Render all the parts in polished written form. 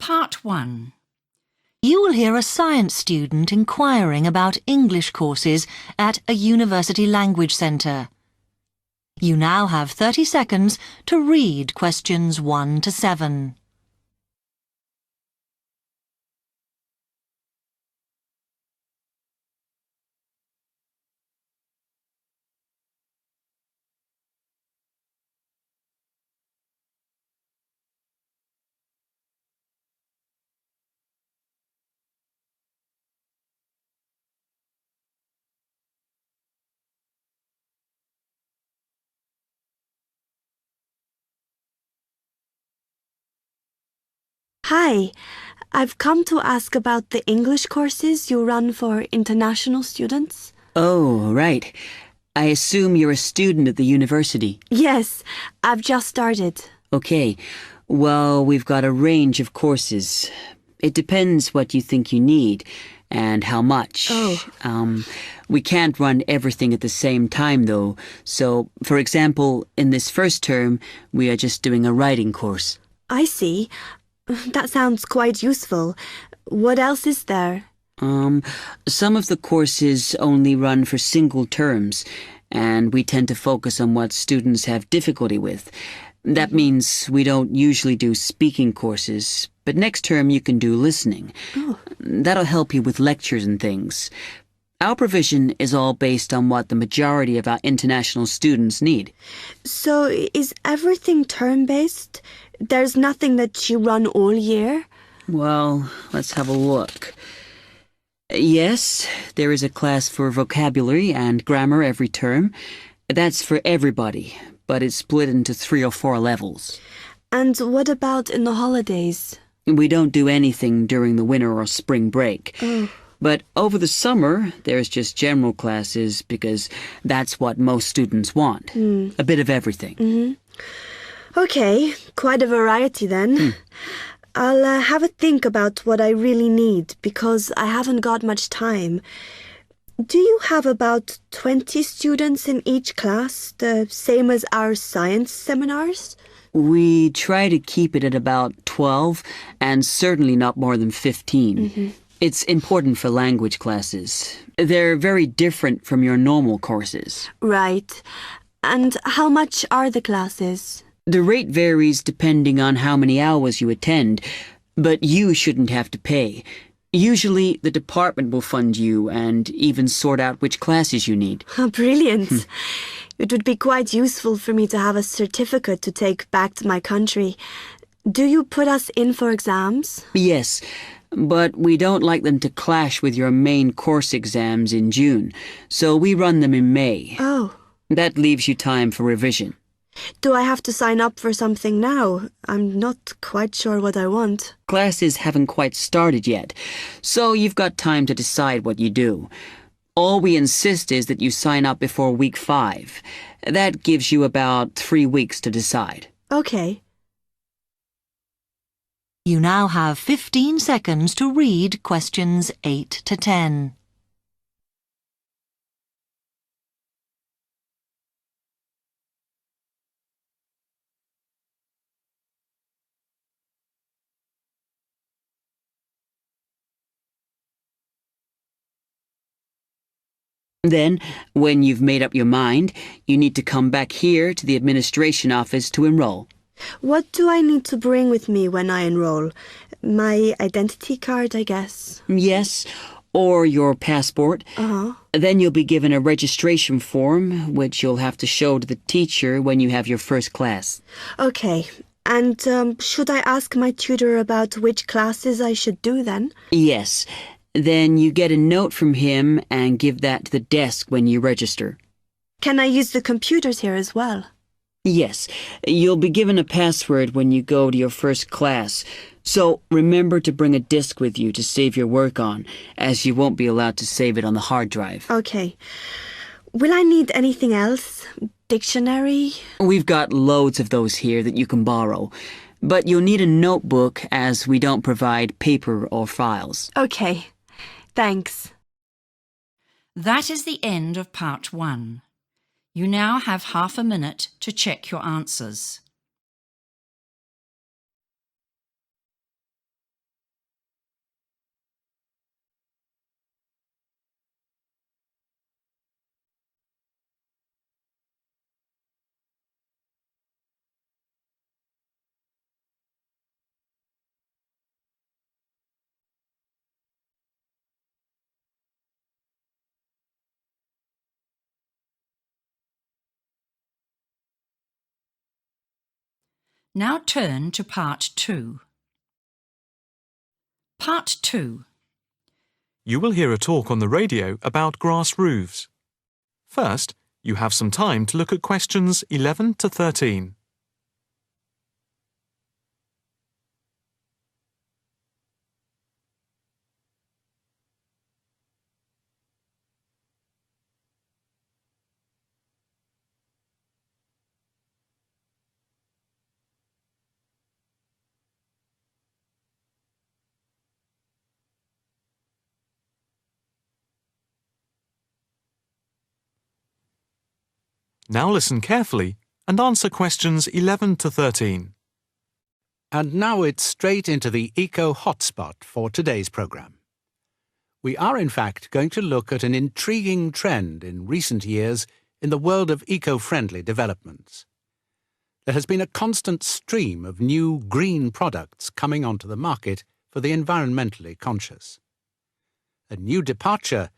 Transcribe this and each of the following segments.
Part 1. You will hear a science student inquiring about English courses at a university language centre. You now have 30 seconds to read questions 1 to 7. Hi, I've come to ask about the English courses you run for international students. Oh, right. I assume you're a student at the university. Yes, I've just started. Okay. Well, we've got a range of courses. It depends what you think you need and how much. Oh. We can't run everything at the same time, though. So, for example, in this first term, we are just doing a writing course. I see. That sounds quite useful. What else is there? Some of the courses only run for single terms, and we tend to focus on what students have difficulty with. That means we don't usually do speaking courses, but next term you can do listening. Oh. That'll help you with lectures and things. Our provision is all based on what the majority of our international students need. So is everything term-based? There's nothing that you run all year? Well, let's have a look. Yes, there is a class for vocabulary and grammar every term. That's for everybody, but it's split into 3 or 4 levels. And what about in the holidays? We don't do anything during the winter or spring break. Oh. But over the summer, there's just general classes because that's what most students want. A bit of everything. Okay, quite a variety then. I'll have a think about what I really need because I haven't got much time. Do you have about 20 students in each class, the same as our science seminars? We try to keep it at about 12 and certainly not more than 15. It's important for language classes. They're very different from your normal courses. Right. And how much are the classes? The rate varies depending on how many hours you attend, but you shouldn't have to pay. Usually, the department will fund you and even sort out which classes you need. Brilliant. It would be quite useful for me to have a certificate to take back to my country. Do you put us in for exams? Yes, but we don't like them to clash with your main course exams in June, so we run them in May. Oh. That leaves you time for revision. Do I have to sign up for something now? I'm not quite sure what I want. Classes haven't quite started yet, so you've got time to decide what you do. All we insist is that you sign up before week 5. That gives you about 3 weeks to decide. Okay. You now have 15 seconds to read questions 8 to 10. Then, when you've made up your mind, you need to come back here to the administration office to enroll. What do I need to bring with me when I enroll? My identity card, I guess. Yes, or your passport. Then you'll be given a registration form, which you'll have to show to the teacher when you have your first class. Okay. And should I ask my tutor about which classes I should do then? Yes. Then you get a note from him and give that to the desk when you register. Can I use the computers here as well? Yes, you'll be given a password when you go to your first class, so remember to bring a disk with you to save your work on, as you won't be allowed to save it on the hard drive. Okay. Will I need anything else? Dictionary? We've got loads of those here that you can borrow, but you'll need a notebook as we don't provide paper or files. Okay. Thanks. That is the end of Part 1. You now have half a minute to check your answers. Now turn to Part 2. Part 2. You will hear a talk on the radio about grass roofs. First, you have some time to look at questions 11 to 13. Now listen carefully and answer questions 11 to 13. And now it's straight into the Eco Hotspot for today's programme. We are in fact going to look at an intriguing trend in recent years in the world of eco-friendly developments. There has been a constant stream of new green products coming onto the market for the environmentally conscious. A new departure,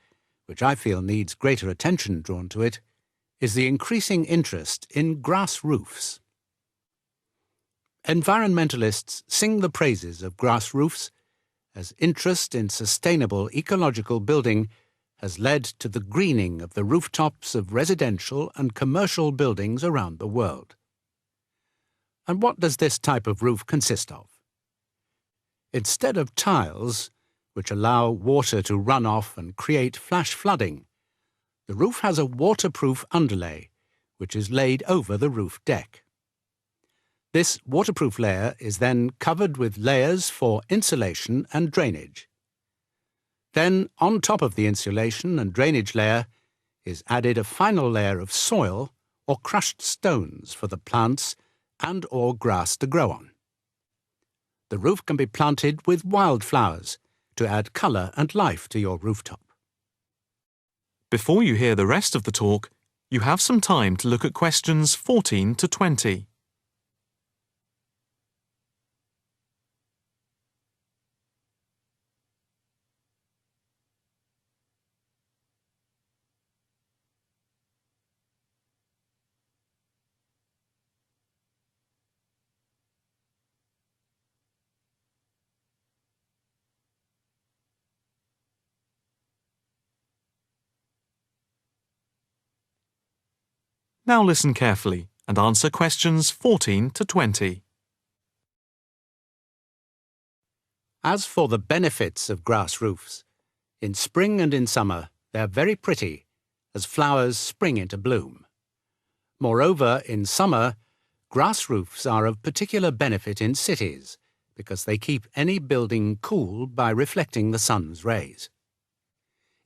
which I feel needs greater attention drawn to it, is the increasing interest in grass roofs. Environmentalists sing the praises of grass roofs as interest in sustainable ecological building has led to the greening of the rooftops of residential and commercial buildings around the world. And what does this type of roof consist of? Instead of tiles, which allow water to run off and create flash flooding, the roof has a waterproof underlay, which is laid over the roof deck. This waterproof layer is then covered with layers for insulation and drainage. Then, on top of the insulation and drainage layer, is added a final layer of soil or crushed stones for the plants and/or grass to grow on. The roof can be planted with wildflowers to add colour and life to your rooftop. Before you hear the rest of the talk, you have some time to look at questions 14 to 20. Now listen carefully and answer questions 14 to 20. As for the benefits of grass roofs, in spring and in summer they are very pretty as flowers spring into bloom. Moreover, in summer, grass roofs are of particular benefit in cities because they keep any building cool by reflecting the sun's rays.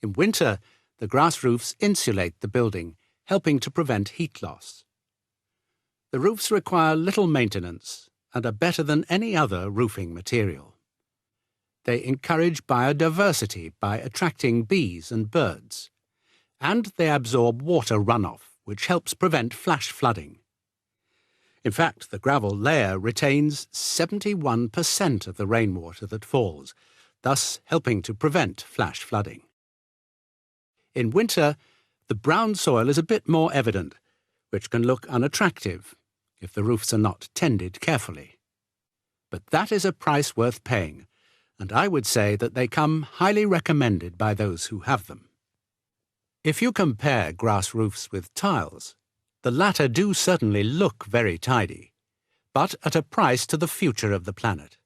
In winter, the grass roofs insulate the building, helping to prevent heat loss. The roofs require little maintenance and are better than any other roofing material. They encourage biodiversity by attracting bees and birds, and they absorb water runoff, which helps prevent flash flooding. In fact, the gravel layer retains 71% of the rainwater that falls, thus helping to prevent flash flooding. In winter, the brown soil is a bit more evident, which can look unattractive if the roofs are not tended carefully. But that is a price worth paying, and I would say that they come highly recommended by those who have them. If you compare grass roofs with tiles, the latter do certainly look very tidy, but at a price to the future of the planet.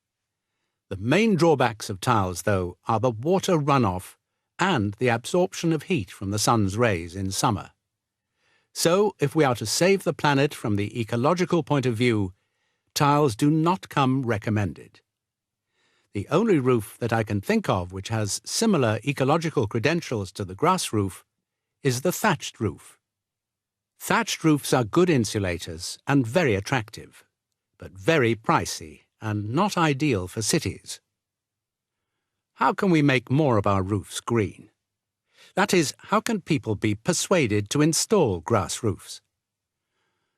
The main drawbacks of tiles, though, are the water runoff and the absorption of heat from the sun's rays in summer. So, if we are to save the planet from the ecological point of view, tiles do not come recommended. The only roof that I can think of which has similar ecological credentials to the grass roof is the thatched roof. Thatched roofs are good insulators and very attractive, but very pricey and not ideal for cities. How can we make more of our roofs green? That is, how can people be persuaded to install grass roofs?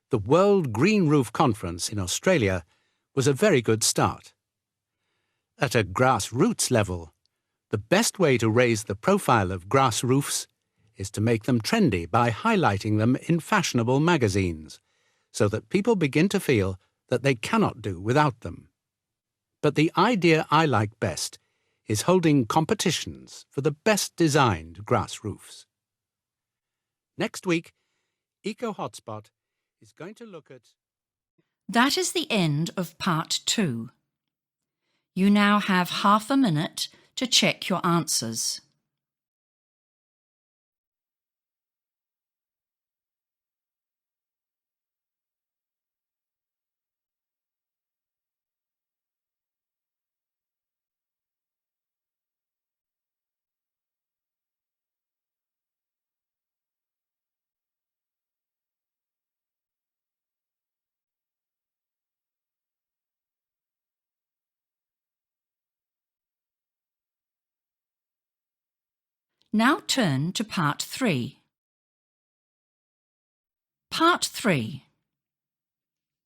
The World Green Roof Conference in Australia was a very good start. At a grassroots level, the best way to raise the profile of grass roofs is to make them trendy by highlighting them in fashionable magazines, so that people begin to feel that they cannot do without them. But the idea I like best is holding competitions for the best designed grass roofs. Next week, Eco Hotspot is going to look at... That is the end of part 2. You now have half a minute to check your answers. Now turn to part 3. Part 3.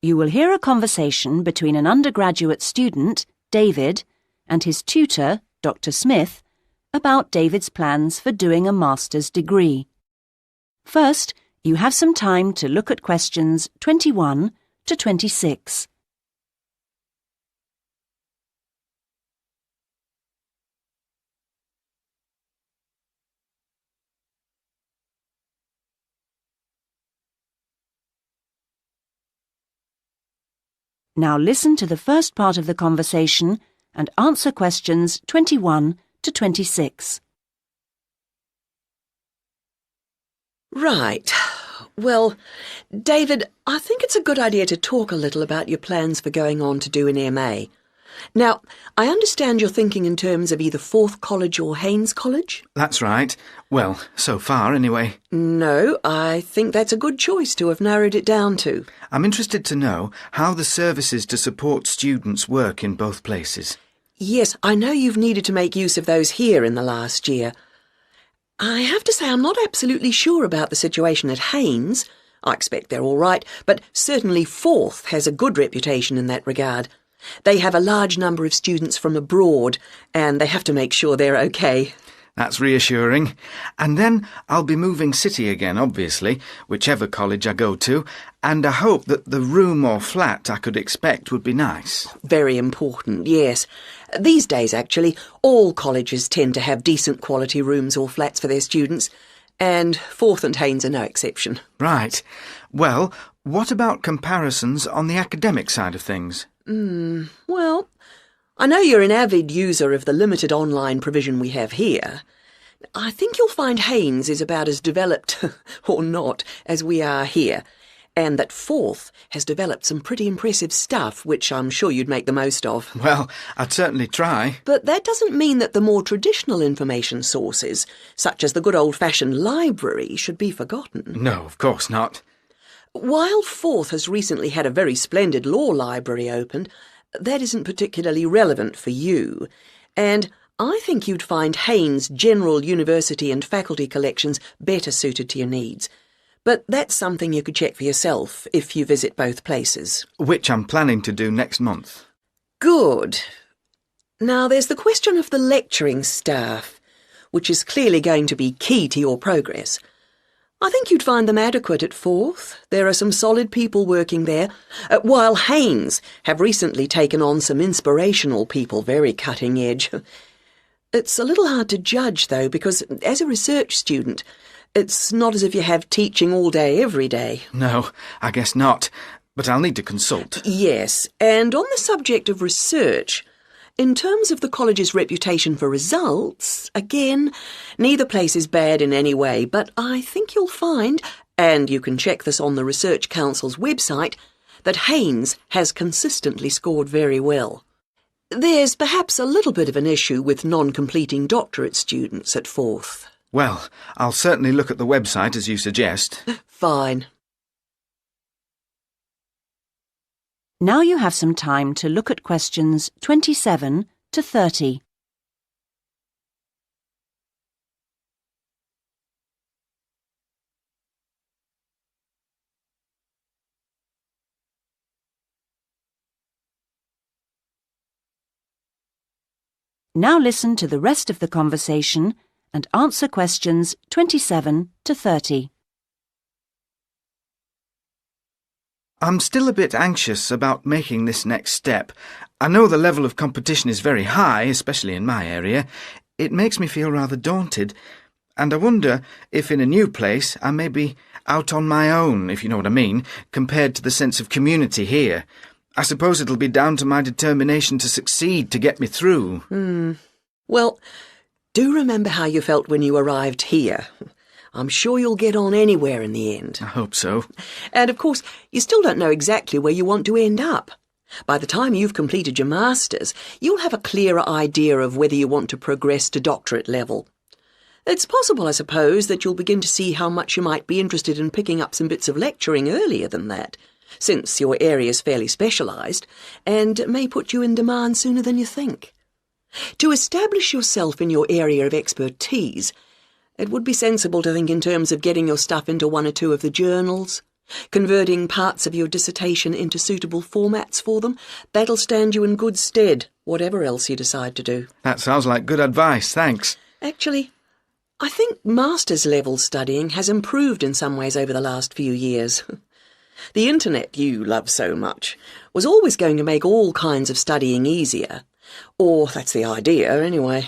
You will hear a conversation between an undergraduate student, David, and his tutor, Dr. Smith, about David's plans for doing a master's degree. First, you have some time to look at questions 21 to 26. Now listen to the first part of the conversation and answer questions 21 to 26. Right. Well, David, I think it's a good idea to talk a little about your plans for going on to do an MA. Now, I understand you're thinking in terms of either Forth College or Haynes College? That's right. Well, so far anyway. No, I think that's a good choice to have narrowed it down to. I'm interested to know how the services to support students work in both places. Yes, I know you've needed to make use of those here in the last year. I have to say I'm not absolutely sure about the situation at Haynes. I expect they're all right, but certainly Forth has a good reputation in that regard. They have a large number of students from abroad, and they have to make sure they're okay. That's reassuring. And then I'll be moving city again, obviously, whichever college I go to, and I hope that the room or flat I could expect would be nice. Very important, yes. These days, actually, all colleges tend to have decent quality rooms or flats for their students, and Forth and Haynes are no exception. Right. Well, what about comparisons on the academic side of things? Well, I know you're an avid user of the limited online provision we have here. I think you'll find Haynes is about as developed, or not, as we are here, and that Forth has developed some pretty impressive stuff, which I'm sure you'd make the most of. Well, I'd certainly try. But that doesn't mean that the more traditional information sources, such as the good old-fashioned library, should be forgotten. No, of course not. While Forth has recently had a very splendid law library opened, that isn't particularly relevant for you, and I think you'd find Haynes' general university and faculty collections better suited to your needs. But that's something you could check for yourself if you visit both places. Which I'm planning to do next month. Good. Now there's the question of the lecturing staff, which is clearly going to be key to your progress. I think you'd find them adequate at Forth. There are some solid people working there, while Haynes have recently taken on some inspirational people, very cutting edge. It's a little hard to judge, though, because as a research student, it's not as if you have teaching all day, every day. No, I guess not. But I'll need to consult. Yes, and on the subject of research, in terms of the college's reputation for results, again, neither place is bad in any way, but I think you'll find, and you can check this on the Research Council's website, that Haynes has consistently scored very well. There's perhaps a little bit of an issue with non-completing doctorate students at Forth. Well, I'll certainly look at the website as you suggest. Fine. Now you have some time to look at questions 27 to 30. Now listen to the rest of the conversation and answer questions 27 to 30. I'm still a bit anxious about making this next step. I know the level of competition is very high, especially in my area. It makes me feel rather daunted, and I wonder if in a new place I may be out on my own, if you know what I mean, compared to the sense of community here. I suppose it'll be down to my determination to succeed to get me through. Well, do remember how you felt when you arrived here. I'm sure you'll get on anywhere in the end. I hope so. And of course, you still don't know exactly where you want to end up. By the time you've completed your masters, you'll have a clearer idea of whether you want to progress to doctorate level. It's possible, I suppose, that you'll begin to see how much you might be interested in picking up some bits of lecturing earlier than that, since your area is fairly specialised, and may put you in demand sooner than you think. To establish yourself in your area of expertise, it would be sensible to think in terms of getting your stuff into one or two of the journals, converting parts of your dissertation into suitable formats for them. That'll stand you in good stead, whatever else you decide to do. That sounds like good advice, thanks. Actually, I think master's level studying has improved in some ways over the last few years. The internet you love so much was always going to make all kinds of studying easier. Or that's the idea, anyway.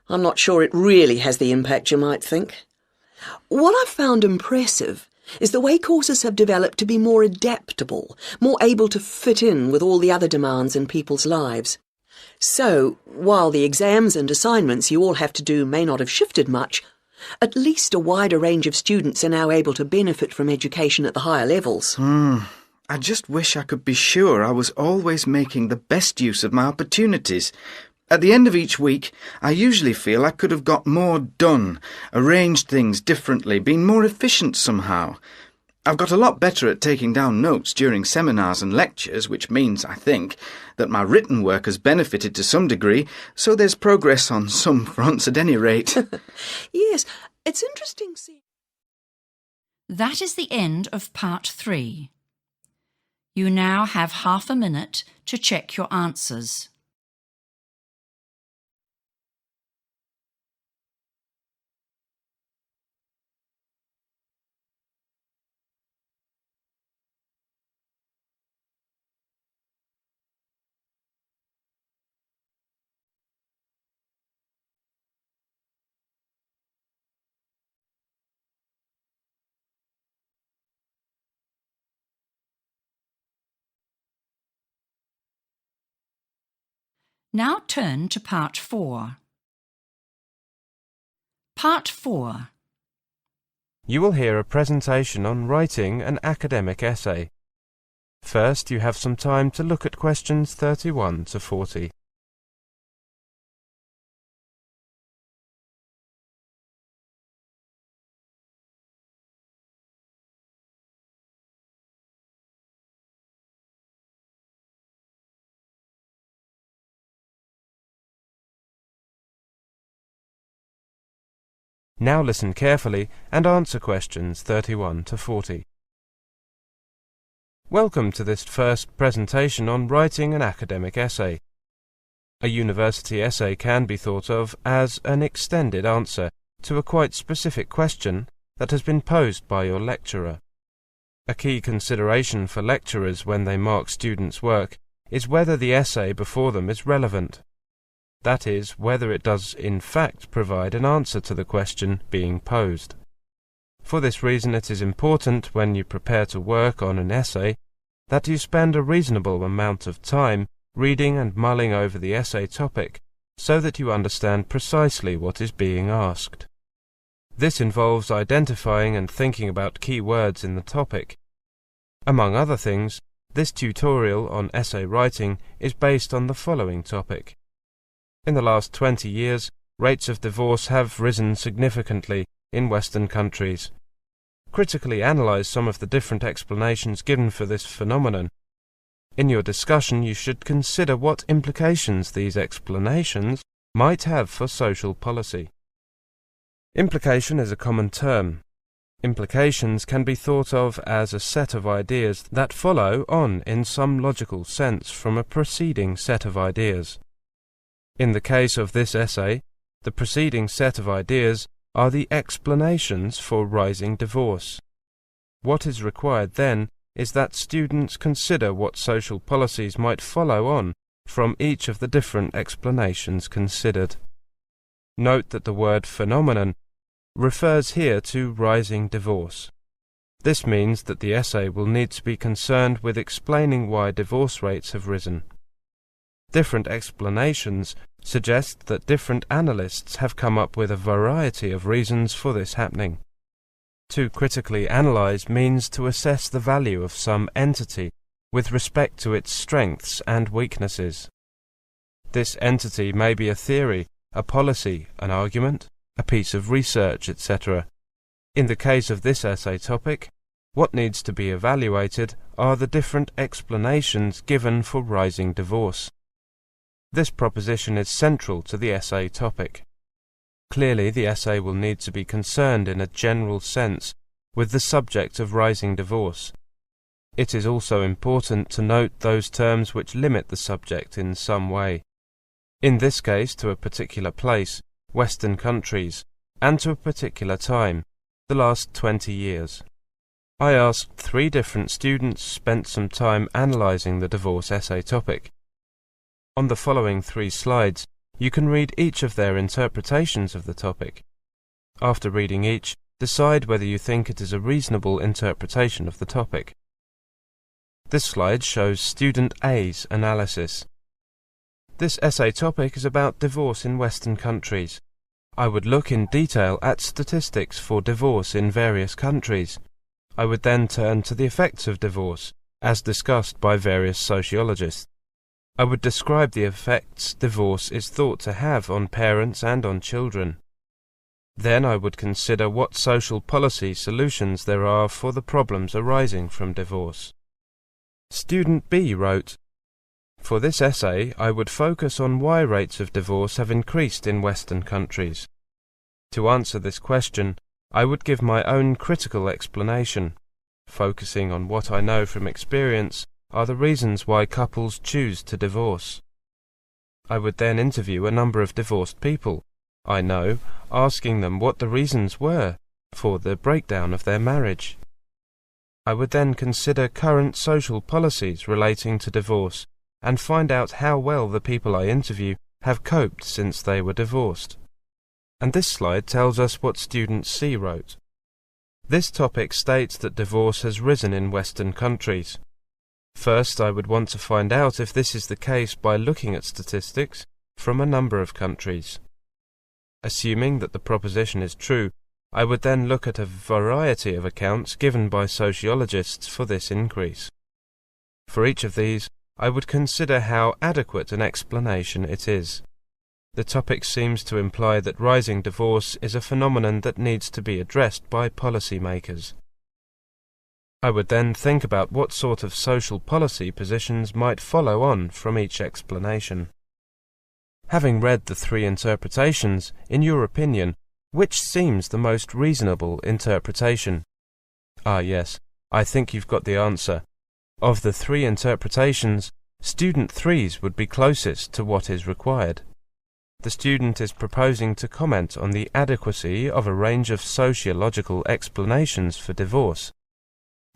I'm not sure it really has the impact you might think. What I've found impressive is the way courses have developed to be more adaptable, more able to fit in with all the other demands in people's lives. So, while the exams and assignments you all have to do may not have shifted much, at least a wider range of students are now able to benefit from education at the higher levels. I just wish I could be sure I was always making the best use of my opportunities. At the end of each week, I usually feel I could have got more done, arranged things differently, been more efficient somehow. I've got a lot better at taking down notes during seminars and lectures, which means, I think, that my written work has benefited to some degree, so there's progress on some fronts at any rate. Yes, it's interesting seeing... That is the end of part 3. You now have half a minute to check your answers. Now turn to part 4. Part 4. You will hear a presentation on writing an academic essay. First, you have some time to look at questions 31 to 40. Now listen carefully and answer questions 31 to 40. Welcome to this first presentation on writing an academic essay. A university essay can be thought of as an extended answer to a quite specific question that has been posed by your lecturer. A key consideration for lecturers when they mark students' work is whether the essay before them is relevant. That is, whether it does in fact provide an answer to the question being posed. For this reason it is important when you prepare to work on an essay that you spend a reasonable amount of time reading and mulling over the essay topic so that you understand precisely what is being asked. This involves identifying and thinking about key words in the topic. Among other things, this tutorial on essay writing is based on the following topic. In the last 20 years, rates of divorce have risen significantly in Western countries. Critically analyze some of the different explanations given for this phenomenon. In your discussion, you should consider what implications these explanations might have for social policy. Implication is a common term. Implications can be thought of as a set of ideas that follow on in some logical sense from a preceding set of ideas. In the case of this essay, the preceding set of ideas are the explanations for rising divorce. What is required then is that students consider what social policies might follow on from each of the different explanations considered. Note that the word phenomenon refers here to rising divorce. This means that the essay will need to be concerned with explaining why divorce rates have risen. Different explanations suggest that different analysts have come up with a variety of reasons for this happening. To critically analyze means to assess the value of some entity with respect to its strengths and weaknesses. This entity may be a theory, a policy, an argument, a piece of research, etc. In the case of this essay topic, what needs to be evaluated are the different explanations given for rising divorce. This proposition is central to the essay topic. Clearly, the essay will need to be concerned in a general sense with the subject of rising divorce. It is also important to note those terms which limit the subject in some way. In this case, to a particular place, Western countries, and to a particular time, the last 20 years. I asked 3 different students, spent some time analysing the divorce essay topic. On the following 3 slides, you can read each of their interpretations of the topic. After reading each, decide whether you think it is a reasonable interpretation of the topic. This slide shows student A's analysis. This essay topic is about divorce in Western countries. I would look in detail at statistics for divorce in various countries. I would then turn to the effects of divorce, as discussed by various sociologists. I would describe the effects divorce is thought to have on parents and on children. Then I would consider what social policy solutions there are for the problems arising from divorce. Student B wrote, "For this essay, I would focus on why rates of divorce have increased in Western countries. To answer this question, I would give my own critical explanation, focusing on what I know from experience are the reasons why couples choose to divorce. I would then interview a number of divorced people I know, asking them what the reasons were for the breakdown of their marriage. I would then consider current social policies relating to divorce and find out how well the people I interview have coped since they were divorced." And this slide tells us what student C wrote. This topic states that divorce has risen in Western countries. First, I would want to find out if this is the case by looking at statistics from a number of countries. Assuming that the proposition is true, I would then look at a variety of accounts given by sociologists for this increase. For each of these, I would consider how adequate an explanation it is. The topic seems to imply that rising divorce is a phenomenon that needs to be addressed by policymakers. I would then think about what sort of social policy positions might follow on from each explanation. Having read the 3 interpretations, in your opinion, which seems the most reasonable interpretation? Ah yes, I think you've got the answer. Of the 3 interpretations, student 3's would be closest to what is required. The student is proposing to comment on the adequacy of a range of sociological explanations for divorce,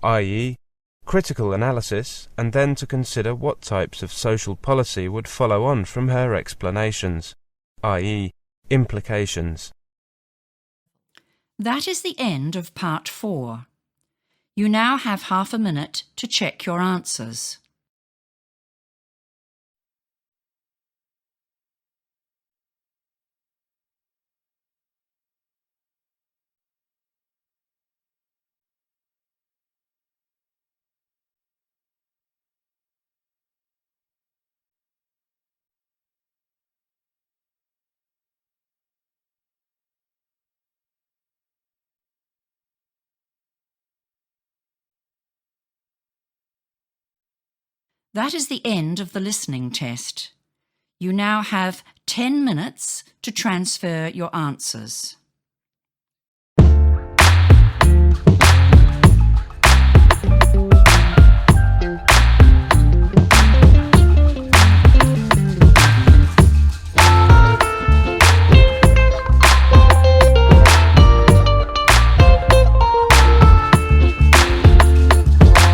i.e., critical analysis, and then to consider what types of social policy would follow on from her explanations, i.e., implications. That is the end of part 4. You now have half a minute to check your answers. That is the end of the listening test. You now have 10 minutes to transfer your answers.